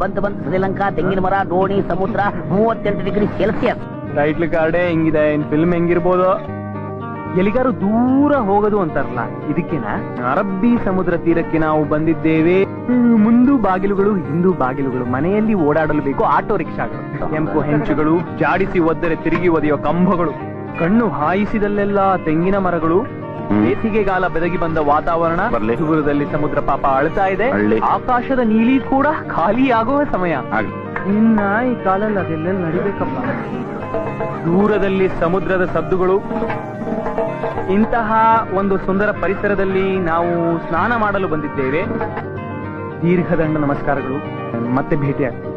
ಬಂತು ಶ್ರೀಲಂಕಾ, ತೆಂಗಿನ ಮರ, ದೋಣಿ, ಸಮುದ್ರ, 38 ಡಿಗ್ರಿ ಸೆಲ್ಸಿಯಸ್. ಟೈಟ್ಲ್ ಕಾರ್ಡೇ ಹಿಂಗಿದೆ, ಇನ್ ಫಿಲ್ಮ್ ಹೆಂಗಿರ್ಬೋದು? ಎಲ್ಲಿಗಾರು ದೂರ ಹೋಗೋದು ಅಂತಾರಲ್ಲ, ಇದಕ್ಕಿನ ಅರಬ್ಬಿ ಸಮುದ್ರ ತೀರಕ್ಕೆ ನಾವು ಬಂದಿದ್ದೇವೆ. ಮುಂದು ಬಾಗಿಲುಗಳು, ಹಿಂದೂ ಬಾಗಿಲುಗಳು, ಮನೆಯಲ್ಲಿ ಓಡಾಡಲು ಬೇಕು ಆಟೋ ರಿಕ್ಷಾಗಳು, ಕೆಂಪು ಹೆಂಚುಗಳು, ಜಾಡಿಸಿ ಒದ್ದರೆ ತಿರುಗಿ ಒದೆಯೋ ಕಂಬಗಳು, ಕಣ್ಣು ಹಾಯಿಸಿದಲ್ಲೆಲ್ಲ ತೆಂಗಿನ ಮರಗಳು, ಬೇಸಿಗೆಗಾಲ ಬೆದಗಿ ಬಂದ ವಾತಾವರಣ, ದೂರದಲ್ಲಿ ಸಮುದ್ರ ಪಾಪ ಅಳ್ತಾ ಇದೆ, ಆಕಾಶದ ನೀಲಿ ಕೂಡ ಖಾಲಿ ಆಗುವ ಸಮಯ. ಇನ್ನ ಈ ಕಾಲಲ್ಲಿ ಅದೆಲ್ಲ ನಡಿಬೇಕಪ್ಪ. ದೂರದಲ್ಲಿ ಸಮುದ್ರದ ಸದ್ದುಗಳು. ಇಂತಹ ಒಂದು ಸುಂದರ ಪರಿಸರದಲ್ಲಿ ನಾವು ಸ್ನಾನ ಮಾಡಲು ಬಂದಿದ್ದೇವೆ. ದೀರ್ಘದಂಡ ನಮಸ್ಕಾರಗಳು. ಮತ್ತೆ ಭೇಟಿಯಾಗ್ತೀವಿ.